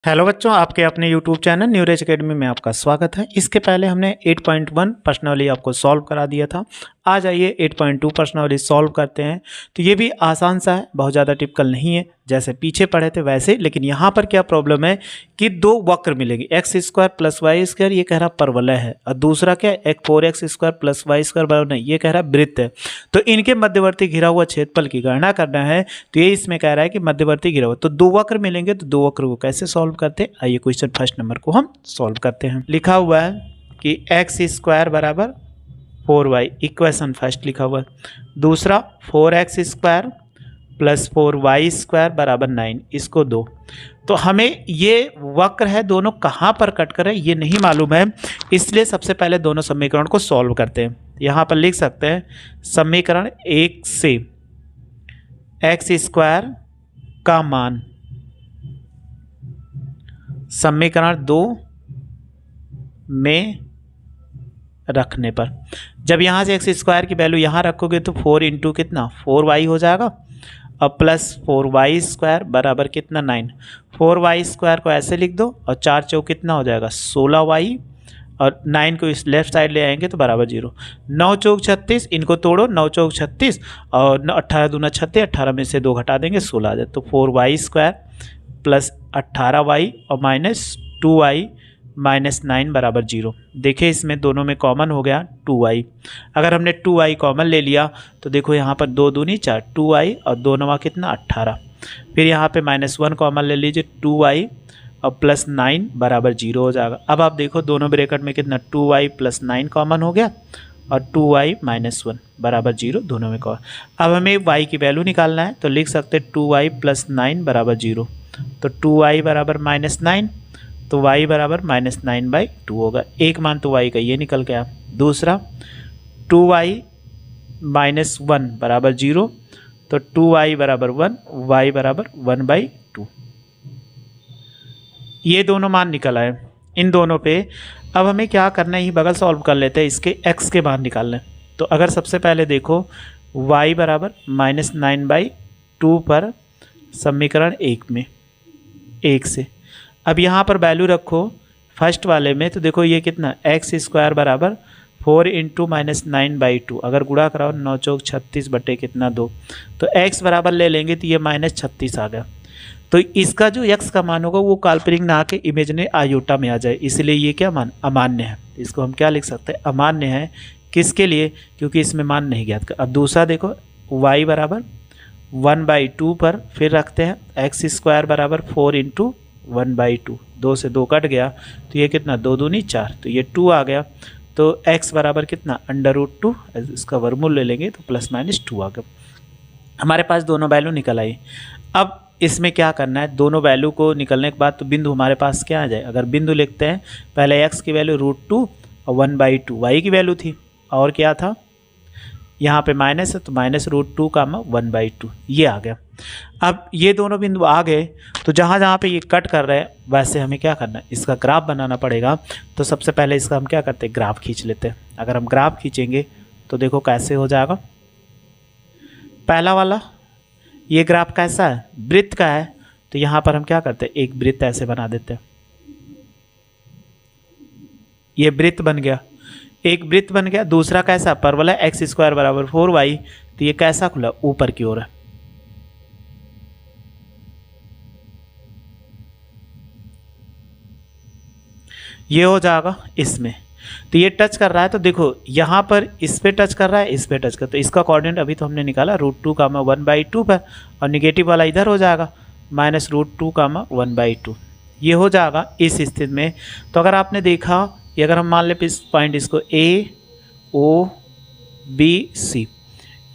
Hello बच्चों, आपके अपने यूट्यूब चैनल न्यूरेज एकेडमी में आपका स्वागत है। इसके पहले हमने 8.1 प्रश्नावली आपको सॉल्व करा दिया था। आज आइए 8.2 प्रश्नावली सॉल्व करते हैं। तो ये भी आसान सा है, बहुत ज़्यादा टिपिकल नहीं है, जैसे पीछे पढ़े थे वैसे। लेकिन यहाँ पर क्या प्रॉब्लम है कि दो वक्र मिलेंगे, X square plus Y square, ये कह रहा परवलय है, और दूसरा क्या है, 4x square plus Y square बराबर नहीं, ये कह रहा वृत्त है। तो इनके मध्यवर्ती घिरा हुआ क्षेत्रफल की गणना करना है। तो ये इसमें कह रहा है कि मध्यवर्ती घिरा हुआ, तो दो वक्र मिलेंगे, तो दो वक्र को कैसे सॉल्व करते हैं। आइए क्वेश्चन फर्स्ट नंबर को हम सॉल्व करते हैं। लिखा हुआ है कि एक्स स्क्वायर बराबर 4y, इक्वेशन फर्स्ट लिखा हुआ है। दूसरा 4x square plus 4y square बराबर 9, इसको दो। तो हमें ये वक्र है, दोनों कहाँ पर कट कर रहे हैं ये नहीं मालूम है, इसलिए सबसे पहले दोनों समीकरण को सॉल्व करते हैं। यहाँ पर लिख सकते हैं समीकरण 1 से एक्स स्क्वायर का मान समीकरण 2 में रखने पर, जब यहाँ से एक्स स्क्वायर की वैल्यू यहाँ रखोगे तो 4 इंटू कितना 4y हो जाएगा, और प्लस 4y स्क्वायर बराबर कितना 9। 4y स्क्वायर को ऐसे लिख दो, और 4 चौक कितना हो जाएगा 16y, और 9 को इस लेफ्ट साइड ले आएंगे तो बराबर 0। 9 चौक 36, इनको तोड़ो, 9 चौक 36 और 18 दूना 36, 18 में से 2 घटा देंगे 16 आ जाए। तो 4y स्क्वायर प्लस 18y और माइनस 2y माइनस 9 बराबर 0। देखिए इसमें दोनों में कॉमन हो गया 2y। अगर हमने 2y कॉमन ले लिया तो देखो यहाँ पर 2 दूनी 4, 2y और 2 नवा कितना 18। फिर यहाँ पे -1 कॉमन ले लीजिए, 2y और प्लस 9 बराबर 0 हो जाएगा। अब आप देखो दोनों ब्रैकेट में कितना 2y प्लस 9 कॉमन हो गया, और 2y माइनस 1 बराबर 0, दोनों में कॉमन। अब हमें y की वैल्यू निकालना है, तो लिख सकते 2y प्लस 9 बराबर 0। तो 2y बराबर -9, तो y बराबर -9/2 होगा। एक मान तो y का ये निकल गया। दूसरा 2y माइनस 1 बराबर 0, तो 2y बराबर 1, y बराबर 1/2। ये दोनों मान निकल आए इन दोनों पे। अब हमें क्या करना है, ये बगल सॉल्व कर लेते हैं, इसके x के मान निकालने। तो अगर सबसे पहले देखो y बराबर -9/2 पर समीकरण 1 में 1 से, अब यहाँ पर वैल्यू रखो फर्स्ट वाले में, तो देखो ये कितना एक्स स्क्वायर बराबर 4 इंटू -9/2, अगर गुणा कराओ 9 चौक 36 बटे कितना 2, तो x बराबर ले लेंगे तो ये -36 आ गया। तो इसका जो x का मान होगा वो काल्पनिक ना आके इमेजिनरी आयोटा में आ जाए, इसलिए ये क्या मान अमान्य है। इसको हम क्या लिख सकते हैं, अमान्य है। किसके लिए, क्योंकि इसमें मान नहीं ज्ञात कर। अब दूसरा देखो y बराबर 1/2 पर फिर रखते हैं एक्स स्क्वायर बराबर 4 इंटू 1/2, 2 से 2 कट गया, तो ये कितना 2 दूनी 4, तो ये 2 आ गया। तो x बराबर कितना √2, इसका वर्गमूल ले लेंगे तो ±2 आ गया। हमारे पास दोनों वैल्यू निकल आई। अब इसमें क्या करना है, दोनों वैल्यू को निकलने के बाद तो बिंदु हमारे पास क्या आ जाए। अगर बिंदु लिखते हैं, पहले x की वैल्यू √2 और 1/2 y की वैल्यू थी, और क्या था यहाँ पे माइनस है, तो -√2 का 1/2 ये आ गया। अब ये दोनों बिंदु आ गए, तो जहाँ जहाँ पे ये कट कर रहे हैं वैसे हमें क्या करना है, इसका ग्राफ बनाना पड़ेगा। तो सबसे पहले इसका हम क्या करते हैं, ग्राफ खींच लेते हैं। अगर हम ग्राफ खींचेंगे तो देखो कैसे हो जाएगा। पहला वाला ये ग्राफ कैसा है, वृत्त का है, तो यहाँ पर हम क्या करते हैं, एक वृत्त ऐसे बना देते हैं। ये वृत्त बन गया, एक वृत्त बन गया। दूसरा कैसा, परवलय एक्स स्क्वायर बराबर 4y, तो ये कैसा खुला, ऊपर की ओर है। ये हो जाएगा इसमें, तो ये टच कर रहा है, तो देखो यहाँ पर इस पे टच कर रहा है, इस पे टच कर, तो इसका कोऑर्डिनेट अभी तो हमने निकाला √2 का 1/2 पर, और निगेटिव वाला इधर हो जाएगा -√2 का 1/2, ये हो जाएगा इस स्थिति में। तो अगर आपने देखा, ये अगर हम मान ले इस पॉइंट इसको AOBC,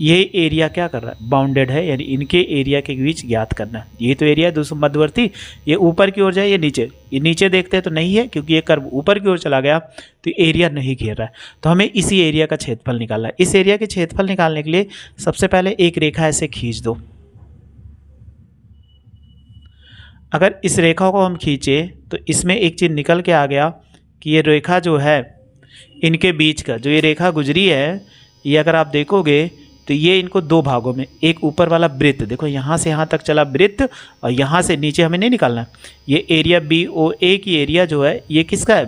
ये एरिया क्या कर रहा है, बाउंडेड है, यानी इनके एरिया के बीच ज्ञात करना है। ये तो एरिया है दूसरा मध्यवर्ती, ये ऊपर की ओर जाए, ये नीचे देखते हैं तो नहीं है, क्योंकि ये कर्व ऊपर की ओर चला गया, तो एरिया नहीं घेर रहा है। तो हमें इसी एरिया का क्षेत्रफल निकालना है। इस एरिया के क्षेत्रफल निकालने के लिए सबसे पहले एक रेखा ऐसे खींच दो। अगर इस रेखा को हम खींचे तो इसमें एक चीज़ निकल के आ गया कि ये रेखा जो है, इनके बीच का जो ये रेखा गुजरी है, ये अगर आप देखोगे तो ये इनको दो भागों में, एक ऊपर वाला वृत्त, देखो यहाँ से यहाँ तक चला वृत्त और यहाँ से नीचे हमें नहीं निकालना है। ये एरिया BOA की एरिया जो है ये किसका है,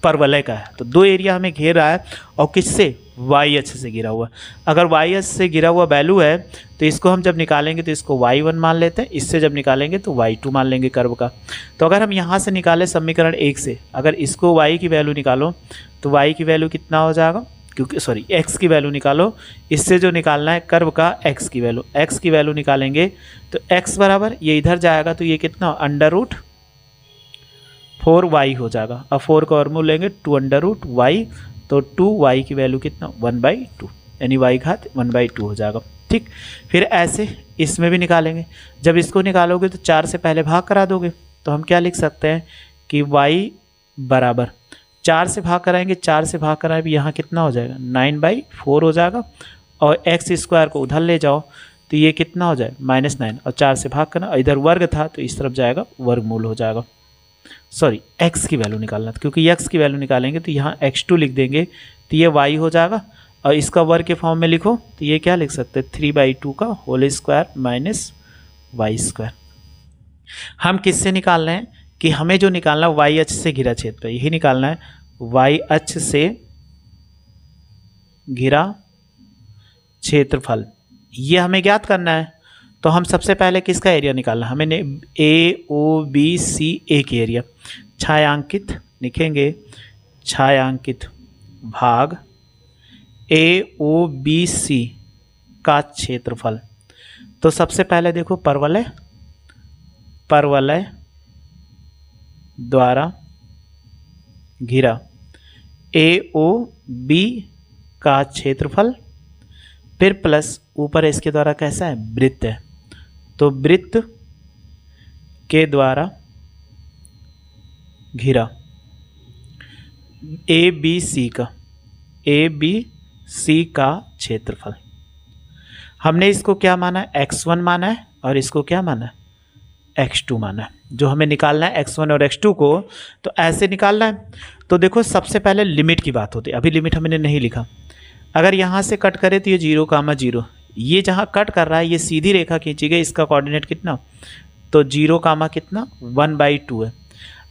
परवलय का है। तो दो एरिया हमें घेर रहा है और किससे, वाई अक्ष से घिरा हुआ। अगर वाई अक्ष से घिरा हुआ वैल्यू है तो इसको हम जब निकालेंगे तो इसको y1 मान लेते हैं, इससे जब निकालेंगे तो y2 मान लेंगे कर्व का। तो अगर हम यहाँ से निकालें समीकरण 1 से, अगर इसको y की वैल्यू निकालो तो y की वैल्यू कितना हो जाएगा, क्योंकि सॉरी x की वैल्यू निकालो, इससे जो निकालना है कर्व का x की वैल्यू, x की वैल्यू निकालेंगे तो x बराबर ये इधर जाएगा तो ये कितना √4y हो जाएगा। अब 4 का वर्गमूल लेंगे 2√y, तो 2y की वैल्यू कितना 1/2, यानी y घात 1/2 हो जाएगा। ठीक, फिर ऐसे इसमें भी निकालेंगे। जब इसको निकालोगे तो 4 से पहले भाग करा दोगे तो हम क्या लिख सकते हैं कि y बराबर 4 से भाग कराएंगे, 4 से भाग कराएं भी यहाँ कितना हो जाएगा 9/4 हो जाएगा, और x² को उधर ले जाओ तो ये कितना हो जाए -9, और 4 से भाग करना, इधर वर्ग था तो इस तरफ जाएगा वर्गमूल हो जाएगा। सॉरी x की वैल्यू निकालना था, क्योंकि x की वैल्यू निकालेंगे तो यहाँ x2 लिख देंगे तो ये y हो जाएगा, और इसका वर्ग के फॉर्म में लिखो तो ये क्या लिख सकते हैं 3/2 का होल स्क्वायर माइनस y²। हम किससे निकाल रहे हैं कि हमें जो निकालना है y अक्ष से घिरा क्षेत्र, यही निकालना है, y अक्ष से घिरा क्षेत्रफल, ये हमें ज्ञात करना है। तो हम सबसे पहले किसका एरिया निकालना है, हमें AOBCA की एरिया, छायांकित लिखेंगे, छायांकित भाग AOBC का क्षेत्रफल। तो सबसे पहले देखो परवलय, परवलय द्वारा घिरा AOB का क्षेत्रफल, फिर प्लस ऊपर इसके द्वारा कैसा है वृत्त है, तो वृत्त के द्वारा घिरा ABC का क्षेत्रफल। हमने इसको क्या माना है x1 माना है, और इसको क्या माना है x2 माना है। जो हमें निकालना है x1 और x2 को तो ऐसे निकालना है। तो देखो सबसे पहले लिमिट की बात होती है, अभी लिमिट हमने नहीं लिखा। अगर यहाँ से कट करें तो ये 0, ये जहाँ कट कर रहा है ये सीधी रेखा खींची गई, इसका कोऑर्डिनेट कितना, तो 0, कितना 1/2 है।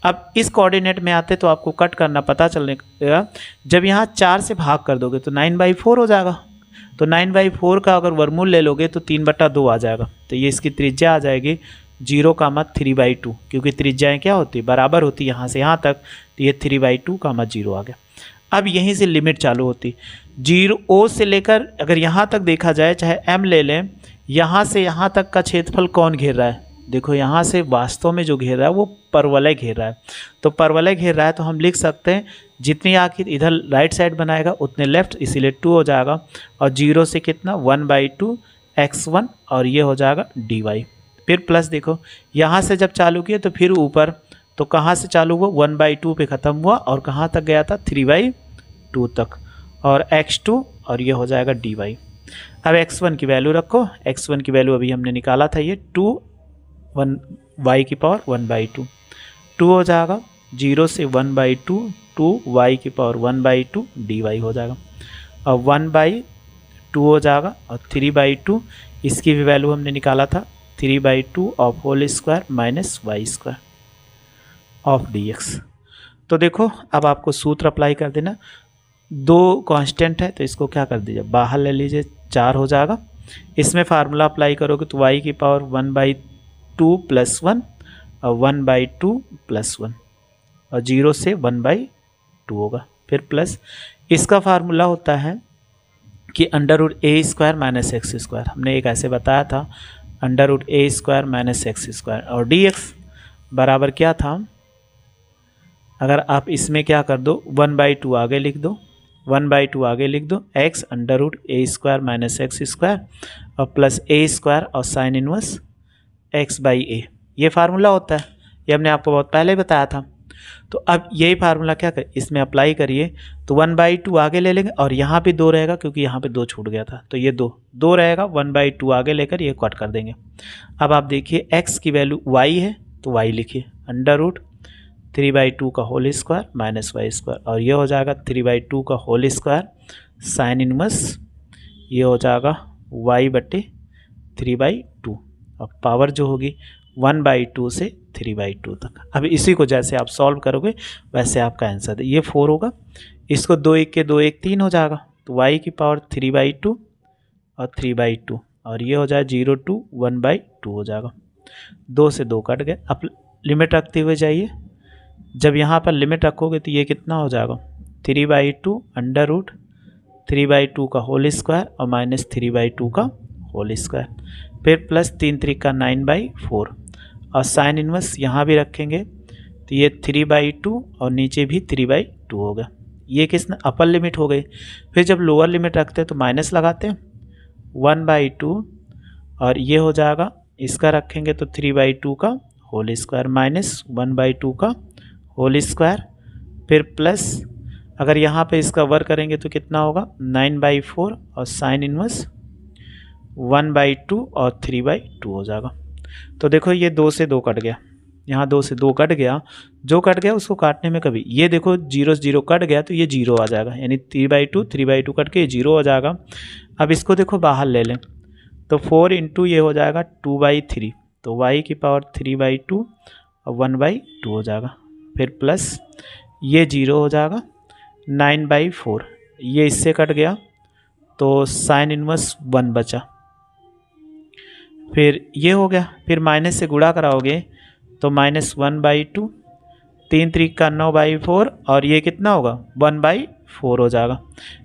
अब इस कोऑर्डिनेट में आते तो आपको कट करना पता चलेगा, जब यहाँ 4 से भाग कर दोगे तो 9/4 हो जाएगा, तो 9/4 का अगर वर्गमूल ले लोगे तो 3/2 आ जाएगा, तो ये इसकी त्रिज्या आ जाएगी 0, 3/2, क्योंकि त्रिज्याएँ क्या होती है बराबर होती है यहाँ से यहाँ तक, तो ये 3/2, 0 आ गया। अब यहीं से लिमिट चालू होती, 0 से लेकर अगर यहाँ तक देखा जाए, चाहे m ले लें, यहाँ से यहाँ तक का क्षेत्रफल कौन घेर रहा है, देखो यहाँ से वास्तव में जो घेर रहा है वो परवलय घेर रहा है। तो परवलय घेर रहा है तो हम लिख सकते हैं जितनी आखिर इधर राइट साइड बनाएगा उतने लेफ्ट, इसीलिए 2 हो जाएगा, और 0 से कितना 1/2 x1, और ये हो जाएगा dy। फिर प्लस देखो यहाँ से जब चालू किए तो फिर ऊपर, तो कहाँ से चालू हुआ 1/2 पे ख़त्म हुआ, और कहाँ तक गया था 3/2 तक, और x2, और ये हो जाएगा dy। अब x1 की वैल्यू रखो, x1 की वैल्यू अभी हमने निकाला था, ये 1y की पावर 1/2, 2 हो जाएगा, 0 से 1/2, 2y की पावर 1/2 dy हो जाएगा, और 1/2 हो जाएगा, और 3/2 इसकी भी वैल्यू हमने निकाला था 3/2 of whole square minus y² of dx। तो देखो अब आपको सूत्र अप्लाई कर देना, 2 कांस्टेंट है तो इसको क्या कर दीजिए बाहर ले लीजिए, 4 हो जाएगा। इसमें फार्मूला अप्लाई करोगे तो y की पावर 1/2 + 1, और 1/2 + 1, और 0 से 1/2 होगा। फिर प्लस इसका फार्मूला होता है कि √a² - x², हमने एक ऐसे बताया था √a² - x², और dx बराबर क्या था, अगर आप इसमें क्या कर दो 1/2 आगे लिख दो, 1/2 आगे लिख दो, x √a² - x², और प्लस a² और साइन इनवर्स x/a, ये फार्मूला होता है, ये हमने आपको बहुत पहले बताया था। तो अब यही फार्मूला क्या करें इसमें अप्लाई करिए, तो 1/2 आगे ले लेंगे, और यहाँ पे 2 रहेगा क्योंकि यहाँ पे 2 छूट गया था, तो ये 2 रहेगा, 1/2 आगे लेकर ये कट कर देंगे। अब आप देखिए x की वैल्यू y है तो y लिखिए, √3/2 का होल स्क्वायर माइनस y², और ये हो जाएगा 3/2 का होल स्क्वायर साइन इनवर्स, ये हो जाएगा y/3/2। अब पावर जो होगी 1/2 से 3/2 तक। अब इसी को जैसे आप सॉल्व करोगे वैसे आपका आंसर है। ये 4 होगा, इसको 2 1 के 2 1 3 हो जाएगा, तो y की पावर 3/2 और 3/2, और ये हो जाए 0 to 1/2 हो जाएगा। 2 से 2 कट गए। अब लिमिट रखते हुए जाइए, जब यहाँ पर लिमिट रखोगे तो ये कितना हो जाएगा 3/2 अंडर रूट 3/2 का होल स्क्वायर और माइनस 3/2 का होल स्क्वायर, फिर प्लस 3 3 का 9/4, और साइन इनवर्स यहाँ भी रखेंगे तो ये 3/2 और नीचे भी 3/2 होगा। ये किसने अपर लिमिट हो गई। फिर जब लोअर लिमिट रखते हैं तो माइनस लगाते हैं 1/2, और ये हो जाएगा, इसका रखेंगे तो 3/2 का होल स्क्वायर माइनस 1/2 का होल स्क्वायर, फिर प्लस अगर यहाँ पे इसका वर्क करेंगे तो कितना होगा 9/4 और साइन इनवर्स 1/2 और 3/2 हो जाएगा। तो देखो ये 2 से 2 कट गया, यहाँ 2 से 2 कट गया, जो कट गया उसको काटने में कभी ये देखो 0 0 कट गया तो ये 0 आ जाएगा, यानी 3/2 कट के 0 हो जाएगा। अब इसको देखो बाहर ले लें तो 4 इंटू ये हो जाएगा 2/3, तो y की पावर 3/2 और 1/2 हो जाएगा, फिर प्लस ये 0 हो जाएगा 9/4, ये इससे कट गया तो साइन इनवर्स 1 बचा, फिर ये हो गया, फिर माइनस से गुणा कराओगे तो माइनस 1/2, 3 3 का 9/4, और ये कितना होगा 1/4 हो जाएगा,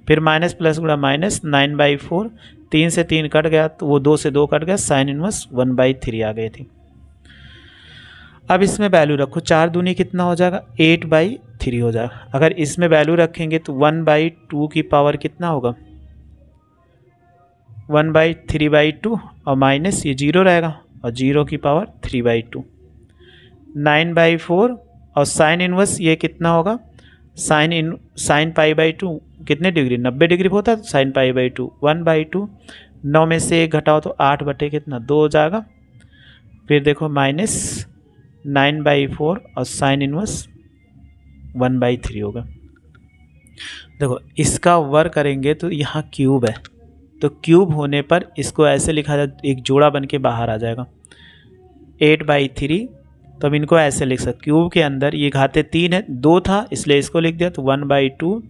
फिर माइनस प्लस गुणा माइनस 9/4, 3 से 3 कट गया तो वो 2 से 2 कट गया, साइन इनवर्स 1/3 आ गई थी। अब इसमें वैल्यू रखो, 4 दूनी कितना हो जाएगा 8/3 हो जाएगा। अगर इसमें वैल्यू रखेंगे तो 1/2 की पावर कितना होगा 1/3/2, और माइनस ये 0 रहेगा और 0 की पावर 3/2, 9/4, और साइन इनवर्स ये कितना होगा साइन π/2 कितने डिग्री 90 डिग्री होता है, तो साइन π/2 1/2, 9 में से 1 घटाओ तो 8 बटे कितना 2 हो जाएगा, फिर देखो माइनस 9/4 और साइन इनवर्स 1/3 होगा। देखो इसका वर्क करेंगे तो यहाँ क्यूब है, तो क्यूब होने पर इसको ऐसे लिखा जाए, एक जोड़ा बन के बाहर आ जाएगा 8/3, तो अब इनको ऐसे लिख सकते, क्यूब के अंदर ये घाते 3 है, 2 था इसलिए इसको लिख दिया, तो 1/2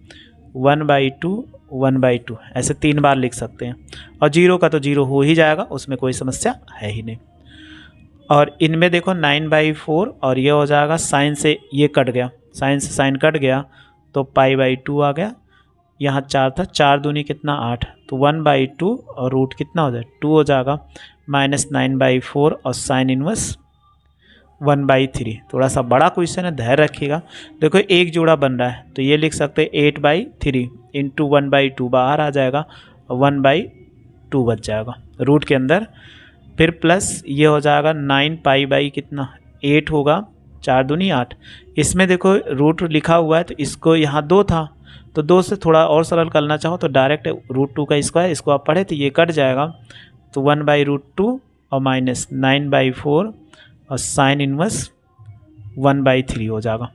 1/2 1/2 ऐसे 3 बार लिख सकते हैं, और 0 का तो 0 हो ही जाएगा, उसमें कोई समस्या है ही नहीं। और इनमें देखो 9/4, और ये हो जाएगा साइन से ये कट गया, साइन से साइन कट गया तो π/2 आ गया, यहाँ 4 था, 4 दूनी कितना 8, तो 1/2 और रूट कितना हो जाए 2 हो जाएगा, माइनस 9/4 और साइन इनवर्स 1/3। थोड़ा सा बड़ा क्वेश्चन है, धैर्य रखिएगा। देखो एक जोड़ा बन रहा है तो ये लिख सकते हैं 8/3 इंटू 1/2 बाहर आ जाएगा, 1/2 बच जाएगा रूट के अंदर, फिर प्लस ये हो जाएगा 9 कितना 8 होगा, 4 दूनी 8, इसमें देखो रूट लिखा हुआ है तो इसको यहाँ 2 था, तो 2 से थोड़ा और सरल करना चाहो तो डायरेक्ट √2 का स्क्वायर, इसको आप पढ़े तो ये कट जाएगा, तो 1/√2 और माइनस 9/4 और साइन इनवर्स 1/3 हो जाएगा।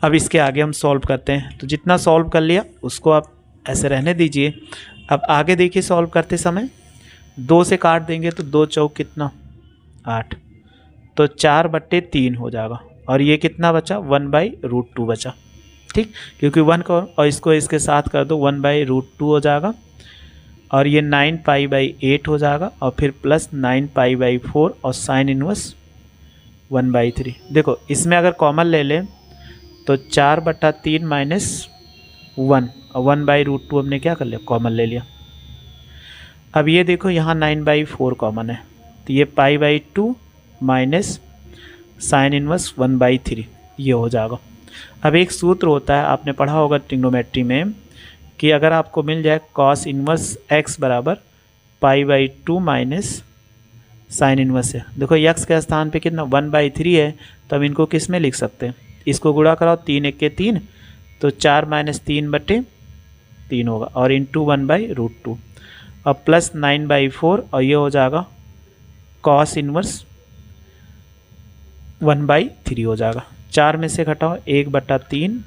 अब इसके आगे हम सॉल्व करते हैं, तो जितना सॉल्व कर लिया उसको आप ऐसे रहने दीजिए। अब आगे देखिए सॉल्व करते समय 2 से काट देंगे तो 2 चौक कितना 8, तो 4/3 हो जाएगा, और ये कितना बचा 1/√2 बचा, ठीक, क्योंकि 1 को और इसको इसके साथ कर दो 1/√2 हो जाएगा, और ये 9 π/8 हो जाएगा, और फिर प्लस 9 π/4 और साइन इनवर्स 1/3। देखो इसमें अगर कॉमन ले लें तो 4/3 माइनस 1 और 1/√2 हमने क्या कर लिया कॉमन ले लिया। अब ये देखो यहाँ 9/4 कॉमन है, तो ये π/2 माइनस साइन इनवर्स 1/3 ये हो जाएगा। अब एक सूत्र होता है, आपने पढ़ा होगा ट्रिग्नोमेट्री में, कि अगर आपको मिल जाए कॉस इनवर्स x बराबर π/2 माइनस साइन इनवर्स है, देखो x के स्थान पे कितना 1/3 है, तो हम इनको किस में लिख सकते हैं, इसको गुणा कराओ 3 1 के 3, तो 4 - 3/3 होगा, और इंटू 1/√2 और प्लस 9/4, और ये हो जाएगा कॉस इनवर्स 1/3 हो जाएगा। 4 में से घटाओ 1/3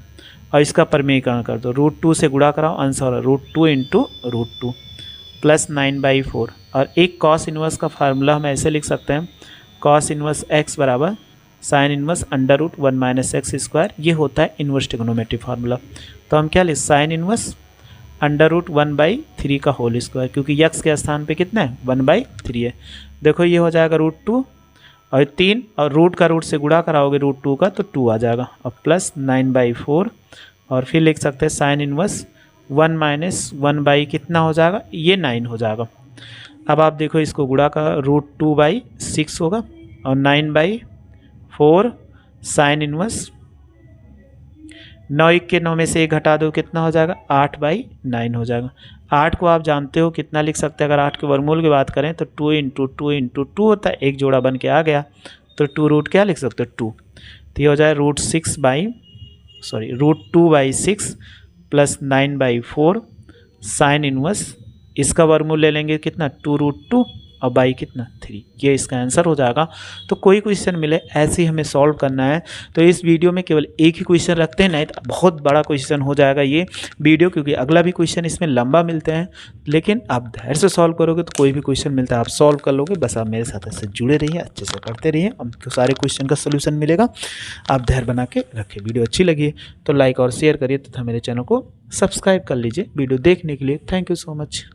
और इसका परमीकरण कर दो, √2 से गुणा कराओ, आंसर √2 इंटू √2, प्लस 9/4। और एक कॉस इन्वर्स का फार्मूला हम ऐसे लिख सकते हैं, कॉस इन्वर्स x बराबर साइन इन्वर्स √1 - x²। ये होता है इन्वर्स ट्रिग्नोमेट्री फार्मूला। तो हम क्या लिख, साइन इन्वर्स √1/3 का होल स्क्वायर, क्योंकि x के स्थान पे कितना है 1/3 है। देखो ये हो जाएगा √2 और 3, और रूट का रूट से गुणा कराओगे √2 का तो 2 आ जाएगा, और प्लस 9/4। और फिर लिख सकते हैं साइन इन्वर्स 1 - 1 कितना हो जाएगा, ये 9 हो जाएगा। अब आप देखो इसको गुणा का √2/6 होगा, और 9/4 साइन इन्वर्स 9 के 9 में से 1 घटा दो कितना हो जाएगा, 8/9 हो जाएगा। 8 को आप जानते हो कितना लिख सकते हैं, अगर 8 के वर्गमूल की बात करें तो 2 × 2 × 2 होता है, एक जोड़ा बन के आ गया तो 2 रूट क्या लिख सकते हो 2। तो ये हो जाए √2/6 प्लस 9/4 साइन इन्वर्स, इसका वर्गमूल ले लेंगे कितना 2√2 और बाई कितना 3, ये इसका आंसर हो जाएगा। तो कोई क्वेश्चन मिले ऐसे ही हमें सॉल्व करना है। तो इस वीडियो में केवल एक ही क्वेश्चन रखते हैं, नहीं तो बहुत बड़ा क्वेश्चन हो जाएगा ये वीडियो, क्योंकि अगला भी क्वेश्चन इसमें लंबा मिलते हैं। लेकिन आप धैर्य से सॉल्व करोगे तो कोई भी क्वेश्चन मिलता है आप सॉल्व कर लोगे। बस आप मेरे साथ ऐसे जुड़े रहिए, अच्छे से पढ़ते रहिए, आपको सारे क्वेश्चन का सोल्यूशन मिलेगा। आप धैर्य बना के रखिए। वीडियो अच्छी लगी तो लाइक और शेयर करिए तथा मेरे चैनल को सब्सक्राइब कर लीजिए। वीडियो देखने के लिए थैंक यू सो मच।